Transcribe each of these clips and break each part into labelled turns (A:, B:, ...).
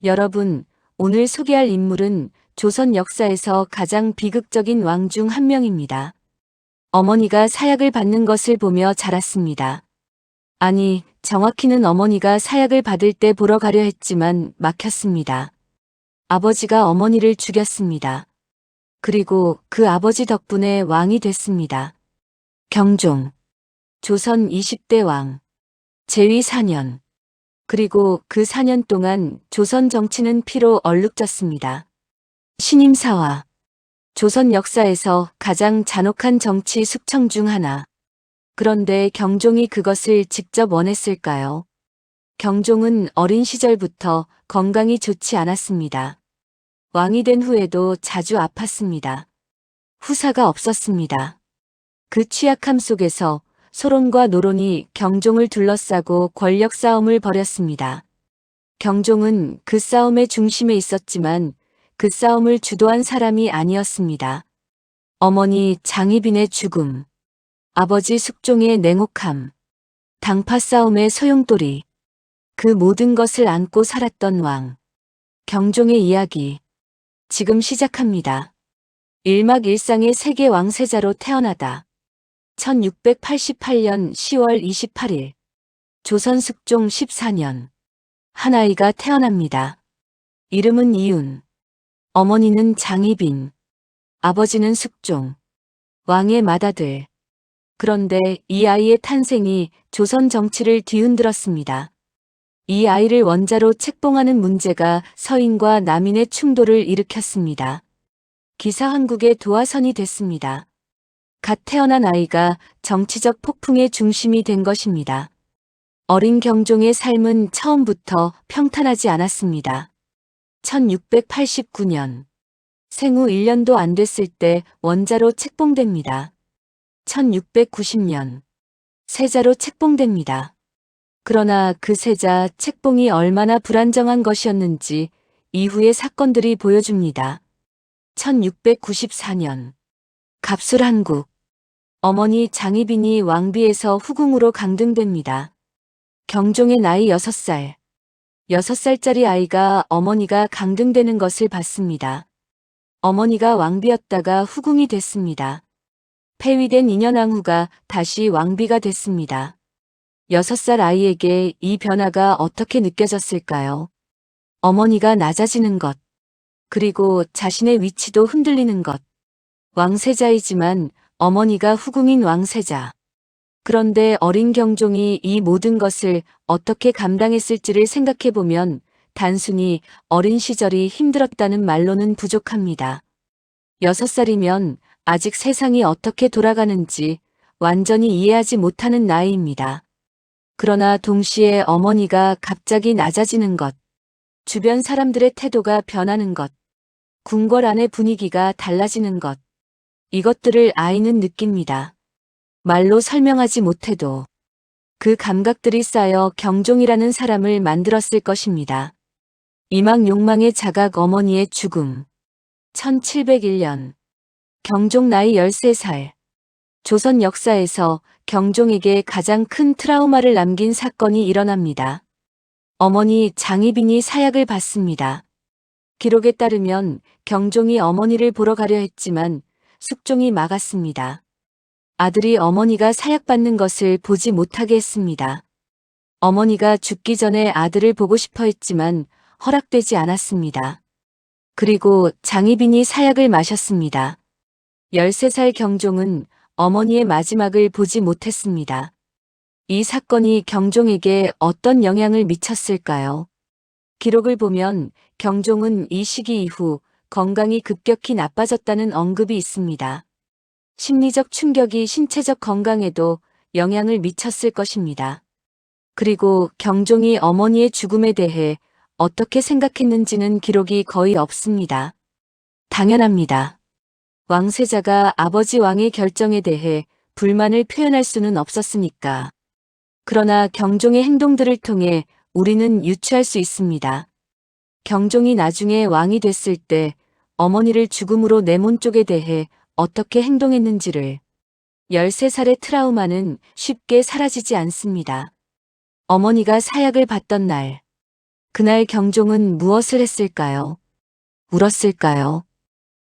A: 여러분, 오늘 소개할 인물은 조선 역사에서 가장 비극적인 왕 중 한 명입니다. 어머니가 사약을 받는 것을 보며 자랐습니다. 아니, 정확히는 어머니가 사약을 받을 때 보러 가려 했지만 막혔습니다. 아버지가 어머니를 죽였습니다. 그리고 그 아버지 덕분에 왕이 됐습니다. 경종. 조선 20대 왕. 재위 4년. 그리고 그 4년 동안 조선 정치는 피로 얼룩졌습니다. 신임사화. 조선 역사에서 가장 잔혹한 정치 숙청 중 하나. 그런데 경종이 그것을 직접 원했을까요? 경종은 어린 시절부터 건강이 좋지 않았습니다. 왕이 된 후에도 자주 아팠습니다. 후사가 없었습니다. 그 취약함 속에서 소론과 노론이 경종을 둘러싸고 권력 싸움을 벌였습니다. 경종은 그 싸움의 중심에 있었지만 그 싸움을 주도한 사람이 아니었습니다. 어머니 장희빈의 죽음, 아버지 숙종의 냉혹함, 당파 싸움의 소용돌이, 그 모든 것을 안고 살았던 왕, 경종의 이야기, 지금 시작합니다. 일막일상의 세계 왕세자로 태어나다. 1688년 10월 28일, 조선 숙종 14년, 한 아이가 태어납니다. 이름은 이윤, 어머니는 장희빈, 아버지는 숙종, 왕의 맏아들. 그런데 이 아이의 탄생이 조선 정치를 뒤흔들었습니다. 이 아이를 원자로 책봉하는 문제가 서인과 남인의 충돌을 일으켰습니다. 기사왕국의 도화선이 됐습니다. 갓 태어난 아이가 정치적 폭풍의 중심이 된 것입니다. 어린 경종의 삶은 처음부터 평탄하지 않았습니다. 1689년, 생후 1년도 안 됐을 때 원자로 책봉됩니다. 1690년, 세자로 책봉됩니다. 그러나 그 세자 책봉이 얼마나 불안정한 것이었는지 이후의 사건들이 보여줍니다. 1694년, 갑술한국, 어머니 장희빈이 왕비에서 후궁으로 강등됩니다. 경종의 나이 6살. 6살짜리 아이가 어머니가 강등되는 것을 봤습니다. 어머니가 왕비였다가 후궁이 됐습니다. 폐위된 인현왕후가 다시 왕비가 됐습니다. 6살 아이에게 이 변화가 어떻게 느껴졌을까요? 어머니가 낮아지는 것, 그리고 자신의 위치도 흔들리는 것. 왕세자이지만 어머니가 후궁인 왕세자. 그런데 어린 경종이 이 모든 것을 어떻게 감당했을지를 생각해보면 단순히 어린 시절이 힘들었다는 말로는 부족합니다. 6살이면 아직 세상이 어떻게 돌아가는지 완전히 이해하지 못하는 나이입니다. 그러나 동시에 어머니가 갑자기 낮아지는 것, 주변 사람들의 태도가 변하는 것, 궁궐 안의 분위기가 달라지는 것, 이것들을 아이는 느낍니다. 말로 설명하지 못해도 그 감각들이 쌓여 경종이라는 사람을 만들었을 것입니다. 이막 욕망의 자각 어머니의 죽음. 1701년. 경종 나이 13살. 조선 역사에서 경종에게 가장 큰 트라우마를 남긴 사건이 일어납니다. 어머니 장희빈이 사약을 받습니다. 기록에 따르면 경종이 어머니를 보러 가려 했지만 숙종이 막았습니다. 아들이 어머니가 사약받는 것을 보지 못하게 했습니다. 어머니가 죽기 전에 아들을 보고 싶어 했지만 허락되지 않았습니다. 그리고 장희빈이 사약을 마셨습니다. 13살 경종은 어머니의 마지막을 보지 못했습니다. 이 사건이 경종에게 어떤 영향을 미쳤을까요? 기록을 보면 경종은 이 시기 이후 건강이 급격히 나빠졌다는 언급이 있습니다. 심리적 충격이 신체적 건강에도 영향을 미쳤을 것입니다. 그리고 경종이 어머니의 죽음에 대해 어떻게 생각했는지는 기록이 거의 없습니다. 당연합니다. 왕세자가 아버지 왕의 결정에 대해 불만을 표현할 수는 없었으니까. 그러나 경종의 행동들을 통해 우리는 유추할 수 있습니다. 경종이 나중에 왕이 됐을 때 어머니를 죽음으로 내몬 쪽에 대해 어떻게 행동했는지를. 13살의 트라우마는 쉽게 사라지지 않습니다. 어머니가 사약을 받던 날, 그날 경종은 무엇을 했을까요? 울었을까요?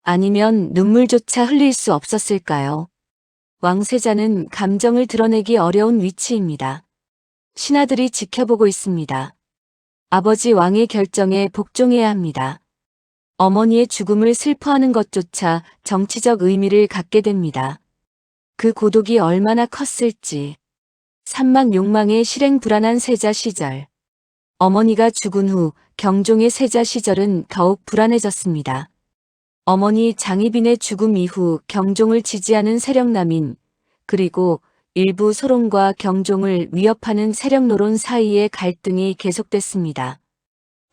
A: 아니면 눈물조차 흘릴 수 없었을까요? 왕세자는 감정을 드러내기 어려운 위치입니다. 신하들이 지켜보고 있습니다. 아버지 왕의 결정에 복종해야 합니다. 어머니의 죽음을 슬퍼하는 것조차 정치적 의미를 갖게 됩니다. 그 고독이 얼마나 컸을지. 산막욕망의 실행 불안한 세자 시절. 어머니가 죽은 후 경종의 세자 시절은 더욱 불안해졌습니다. 어머니 장희빈의 죽음 이후 경종을 지지하는 세력남인 그리고 일부 소론과 경종을 위협하는 세력 노론 사이의 갈등이 계속됐습니다.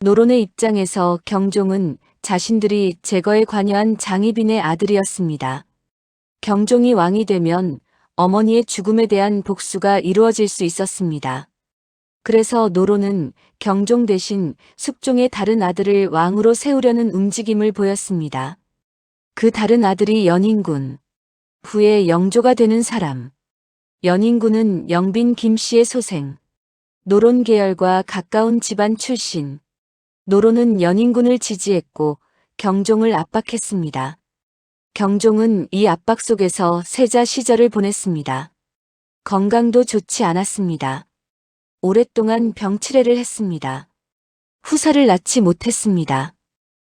A: 노론의 입장에서 경종은 자신들이 제거에 관여한 장희빈의 아들이었습니다. 경종이 왕이 되면 어머니의 죽음에 대한 복수가 이루어질 수 있었습니다. 그래서 노론은 경종 대신 숙종의 다른 아들을 왕으로 세우려는 움직임을 보였습니다. 그 다른 아들이 연인군, 후에 영조가 되는 사람. 연인군은 영빈 김씨의 소생, 노론 계열과 가까운 집안 출신. 노론은 연인군을 지지했고 경종을 압박했습니다. 경종은 이 압박 속에서 세자 시절을 보냈습니다. 건강도 좋지 않았습니다. 오랫동안 병치레를 했습니다. 후사를 낳지 못했습니다.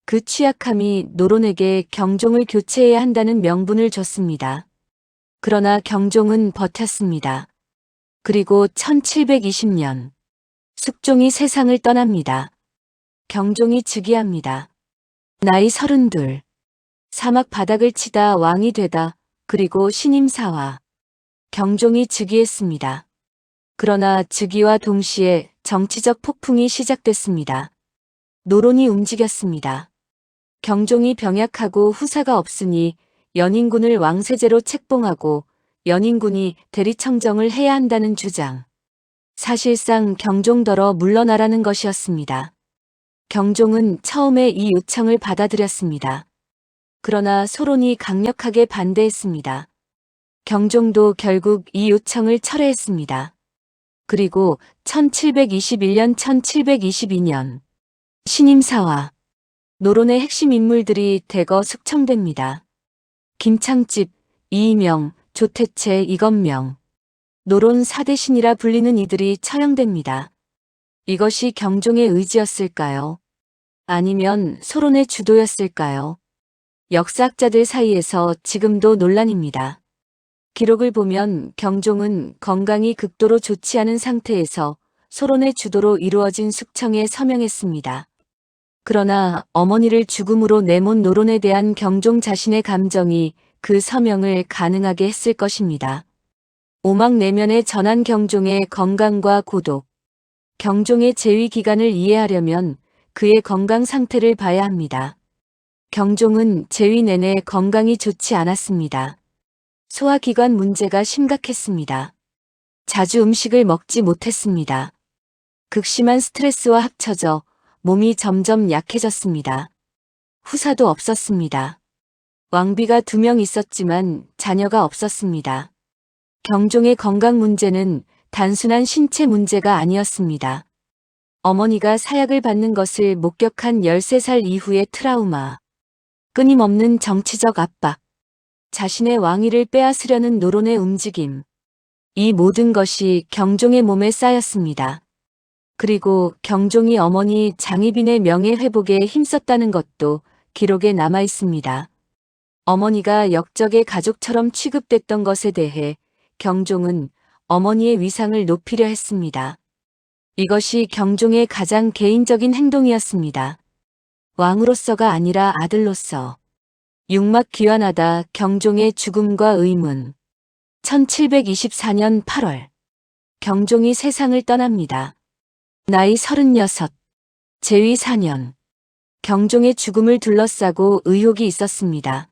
A: 그 취약함이 노론에게 경종을 교체해야 한다는 명분을 줬습니다. 그러나 경종은 버텼습니다. 그리고 1720년 숙종이 세상을 떠납니다. 경종이 즉위합니다. 나이 32. 사막 바닥을 치다 왕이 되다. 그리고 신임사화. 경종이 즉위했습니다. 그러나 즉위와 동시에 정치적 폭풍이 시작됐습니다. 노론이 움직였습니다. 경종이 병약하고 후사가 없으니 연인군을 왕세제로 책봉하고 연인군이 대리청정을 해야 한다는 주장. 사실상 경종더러 물러나라는 것이었습니다. 경종은 처음에 이 요청을 받아들였습니다. 그러나 소론이 강력하게 반대했습니다. 경종도 결국 이 요청을 철회했습니다. 그리고 1721년 1722년 신임사화. 노론의 핵심 인물들이 대거 숙청됩니다. 김창집, 이이명, 조태채, 이건명. 노론 4대 신이라 불리는 이들이 처형됩니다. 이것이 경종의 의지였을까요? 아니면 소론의 주도였을까요? 역사학자들 사이에서 지금도 논란입니다. 기록을 보면 경종은 건강이 극도로 좋지 않은 상태에서 소론의 주도로 이루어진 숙청에 서명했습니다. 그러나 어머니를 죽음으로 내몬 노론에 대한 경종 자신의 감정이 그 서명을 가능하게 했을 것입니다. 오막 내면에 전한 경종의 건강과 고독. 경종의 재위 기간을 이해하려면 그의 건강 상태를 봐야 합니다. 경종은 재위 내내 건강이 좋지 않았습니다. 소화기관 문제가 심각했습니다. 자주 음식을 먹지 못했습니다. 극심한 스트레스와 합쳐져 몸이 점점 약해졌습니다. 후사도 없었습니다. 왕비가 2명 있었지만 자녀가 없었습니다. 경종의 건강 문제는 단순한 신체 문제가 아니었습니다. 어머니가 사약을 받는 것을 목격한 13살 이후의 트라우마, 끊임없는 정치적 압박, 자신의 왕위를 빼앗으려는 노론의 움직임, 이 모든 것이 경종의 몸에 쌓였습니다. 그리고 경종이 어머니 장희빈의 명예 회복에 힘썼다는 것도 기록에 남아 있습니다. 어머니가 역적의 가족처럼 취급됐던 것에 대해 경종은 어머니의 위상을 높이려 했습니다. 이것이 경종의 가장 개인적인 행동이었습니다. 왕으로서가 아니라 아들로서. 육막 귀환하다 경종의 죽음과 의문. 1724년 8월. 경종이 세상을 떠납니다. 나이 36. 재위 4년. 경종의 죽음을 둘러싸고 의혹이 있었습니다.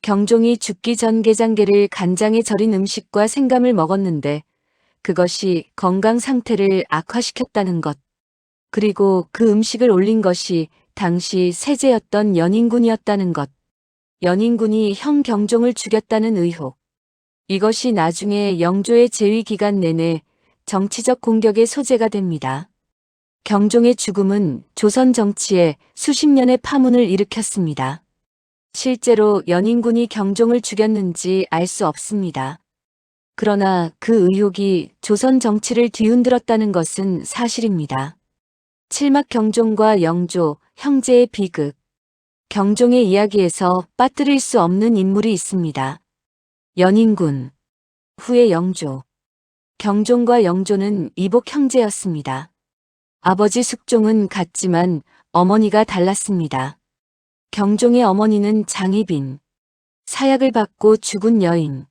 A: 경종이 죽기 전 게장게를 간장에 절인 음식과 생감을 먹었는데 그것이 건강 상태를 악화시켰다는 것. 그리고 그 음식을 올린 것이 당시 세제였던 연인군이었다는 것. 연인군이 형 경종을 죽였다는 의혹. 이것이 나중에 영조의 재위 기간 내내 정치적 공격의 소재가 됩니다. 경종의 죽음은 조선 정치에 수십 년의 파문을 일으켰습니다. 실제로 연인군이 경종을 죽였는지 알 수 없습니다. 그러나 그 의혹이 조선 정치를 뒤흔들었다는 것은 사실입니다. 칠막 경종과 영조, 형제의 비극. 경종의 이야기에서 빠뜨릴 수 없는 인물이 있습니다. 연인군, 후의 영조. 경종과 영조는 이복 형제였습니다. 아버지 숙종은 같지만 어머니가 달랐습니다. 경종의 어머니는 장희빈, 사약을 받고 죽은 여인.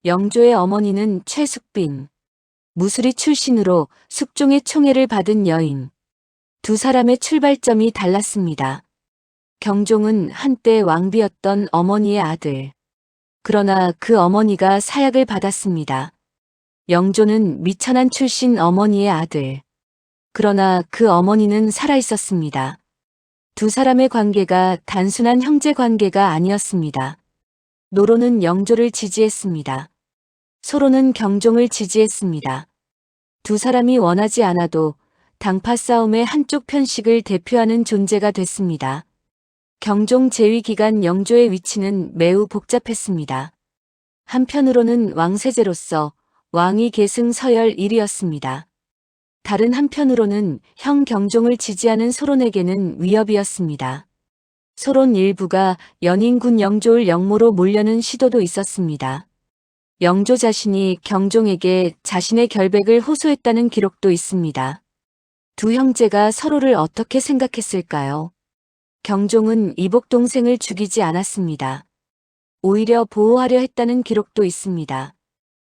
A: 영조의 어머니는 최숙빈, 무술이 출신으로 숙종의 총애를 받은 여인. 두 사람의 출발점이 달랐습니다. 경종은 한때 왕비였던 어머니의 아들. 그러나 그 어머니가 사약을 받았습니다. 영조는 미천한 출신 어머니의 아들. 그러나 그 어머니는 살아있었습니다. 두 사람의 관계가 단순한 형제 관계가 아니었습니다. 노론은 영조를 지지했습니다. 소론은 경종을 지지했습니다. 두 사람이 원하지 않아도 당파 싸움의 한쪽 편식을 대표하는 존재가 됐습니다. 경종 재위 기간 영조의 위치는 매우 복잡했습니다. 한편으로는 왕세제로서 왕위 계승 서열 1위였습니다. 다른 한편으로는 형 경종을 지지하는 소론에게는 위협이었습니다. 소론 일부가 연인군 영조를 영모로 몰려는 시도도 있었습니다. 영조 자신이 경종에게 자신의 결백을 호소했다는 기록도 있습니다. 두 형제가 서로를 어떻게 생각했을까요? 경종은 이복 동생을 죽이지 않았습니다. 오히려 보호하려 했다는 기록도 있습니다.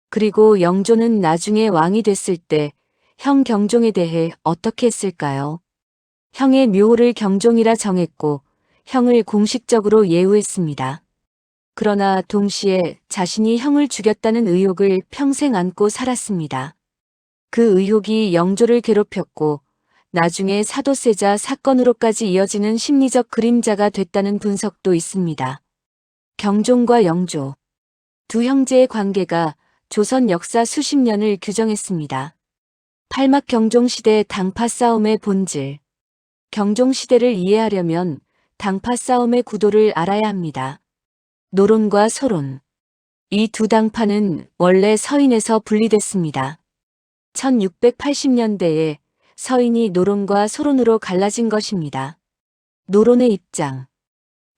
A: 그리고 영조는 나중에 왕이 됐을 때 형 경종에 대해 어떻게 했을까요? 형의 묘호를 경종이라 정했고 형을 공식적으로 예우했습니다. 그러나 동시에 자신이 형을 죽였다는 의혹을 평생 안고 살았습니다. 그 의혹이 영조를 괴롭혔고 나중에 사도세자 사건으로까지 이어지는 심리적 그림자가 됐다는 분석도 있습니다. 경종과 영조. 두 형제의 관계가 조선 역사 수십 년을 규정했습니다. 팔막 경종시대 당파 싸움의 본질. 경종시대를 이해하려면 당파 싸움의 구도를 알아야 합니다. 노론과 소론. 이 두 당파는 원래 서인에서 분리됐습니다. 1680년대에 서인이 노론과 소론으로 갈라진 것입니다. 노론의 입장.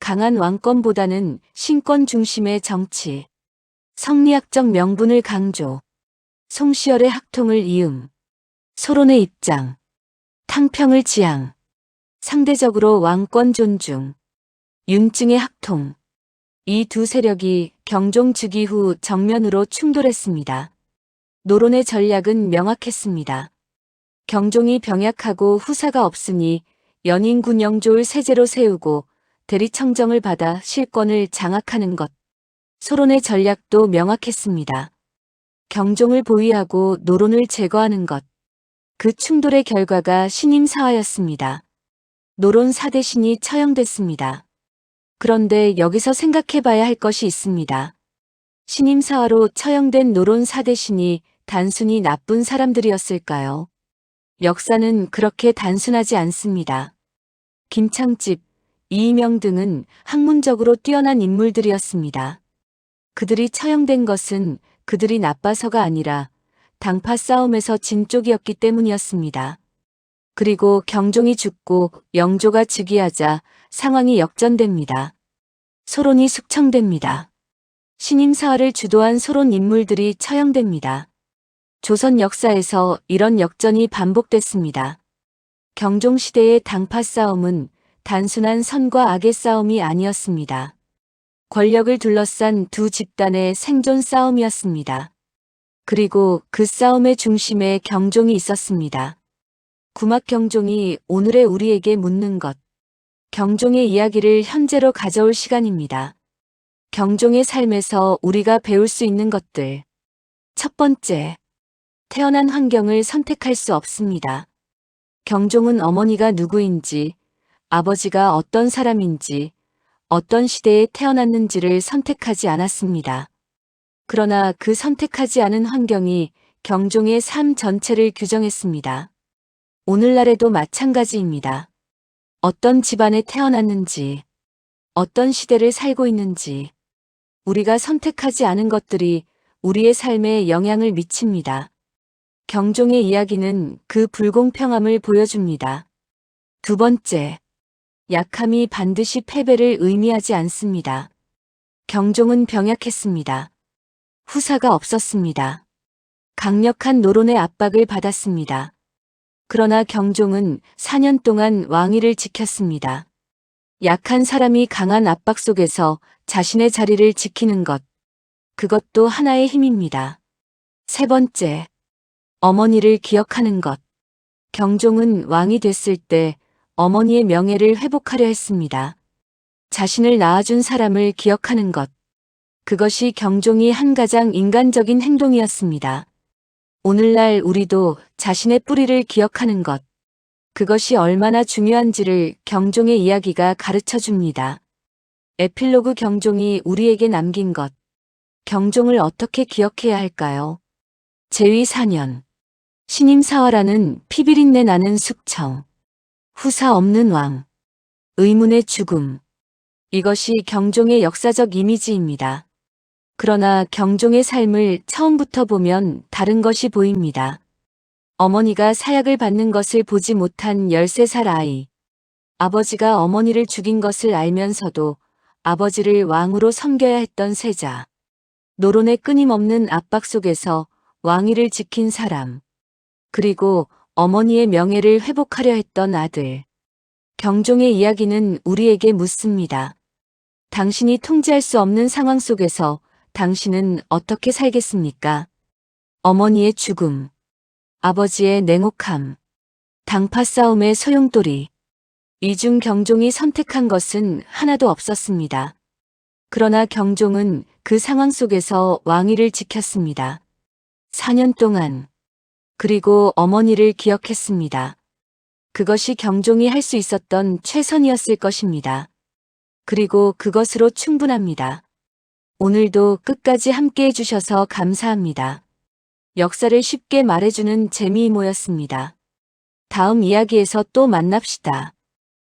A: 강한 왕권보다는 신권 중심의 정치. 성리학적 명분을 강조. 송시열의 학통을 이음. 소론의 입장. 탕평을 지향. 상대적으로 왕권 존중. 윤증의 학통. 이 두 세력이 경종 즉위 후 정면으로 충돌했습니다. 노론의 전략은 명확했습니다. 경종이 병약하고 후사가 없으니 연인군 영조를 세제로 세우고 대리청정을 받아 실권을 장악하는 것. 소론의 전략도 명확했습니다. 경종을 보위하고 노론을 제거하는 것. 그 충돌의 결과가 신임사화였습니다. 노론 사대신이 처형됐습니다. 그런데 여기서 생각해봐야 할 것이 있습니다. 신임사화로 처형된 노론 사대신이 단순히 나쁜 사람들이었을까요? 역사는 그렇게 단순하지 않습니다. 김창집, 이이명 등은 학문적으로 뛰어난 인물들이었습니다. 그들이 처형된 것은 그들이 나빠서가 아니라 당파 싸움에서 진 쪽이었기 때문이었습니다. 그리고 경종이 죽고 영조가 즉위하자 상황이 역전됩니다. 소론이 숙청됩니다. 신임사화를 주도한 소론 인물들이 처형됩니다. 조선 역사에서 이런 역전이 반복됐습니다. 경종시대의 당파 싸움은 단순한 선과 악의 싸움이 아니었습니다. 권력을 둘러싼 두 집단의 생존 싸움이었습니다. 그리고 그 싸움의 중심에 경종이 있었습니다. 구막 경종이 오늘의 우리에게 묻는 것. 경종의 이야기를 현재로 가져올 시간입니다. 경종의 삶에서 우리가 배울 수 있는 것들. 첫 번째, 태어난 환경을 선택할 수 없습니다. 경종은 어머니가 누구인지, 아버지가 어떤 사람인지, 어떤 시대에 태어났는지를 선택하지 않았습니다. 그러나 그 선택하지 않은 환경이 경종의 삶 전체를 규정했습니다. 오늘날에도 마찬가지입니다. 어떤 집안에 태어났는지, 어떤 시대를 살고 있는지, 우리가 선택하지 않은 것들이 우리의 삶에 영향을 미칩니다. 경종의 이야기는 그 불공평함을 보여줍니다. 두 번째, 약함이 반드시 패배를 의미하지 않습니다. 경종은 병약했습니다. 후사가 없었습니다. 강력한 노론의 압박을 받았습니다. 그러나 경종은 4년 동안 왕위를 지켰습니다. 약한 사람이 강한 압박 속에서 자신의 자리를 지키는 것, 그것도 하나의 힘입니다. 세 번째, 어머니를 기억하는 것. 경종은 왕이 됐을 때 어머니의 명예를 회복하려 했습니다. 자신을 낳아준 사람을 기억하는 것. 그것이 경종이 한 가장 인간적인 행동이었습니다. 오늘날 우리도 자신의 뿌리를 기억하는 것. 그것이 얼마나 중요한지를 경종의 이야기가 가르쳐 줍니다. 에필로그 경종이 우리에게 남긴 것. 경종을 어떻게 기억해야 할까요? 제위 4년. 신임 사화라는 피비린내 나는 숙청. 후사 없는 왕. 의문의 죽음. 이것이 경종의 역사적 이미지입니다. 그러나 경종의 삶을 처음부터 보면 다른 것이 보입니다. 어머니가 사약을 받는 것을 보지 못한 13살 아이. 아버지가 어머니를 죽인 것을 알면서도 아버지를 왕으로 섬겨야 했던 세자. 노론의 끊임없는 압박 속에서 왕위를 지킨 사람. 그리고 어머니의 명예를 회복하려 했던 아들. 경종의 이야기는 우리에게 묻습니다. 당신이 통제할 수 없는 상황 속에서 당신은 어떻게 살겠습니까? 어머니의 죽음, 아버지의 냉혹함, 당파 싸움의 소용돌이. 이중 경종이 선택한 것은 하나도 없었습니다. 그러나 경종은 그 상황 속에서 왕위를 지켰습니다. 4년 동안. 그리고 어머니를 기억했습니다. 그것이 경종이 할 수 있었던 최선이었을 것입니다. 그리고 그것으로 충분합니다. 오늘도 끝까지 함께 해주셔서 감사합니다. 역사를 쉽게 말해주는 재미있모였습니다. 다음 이야기에서 또 만납시다.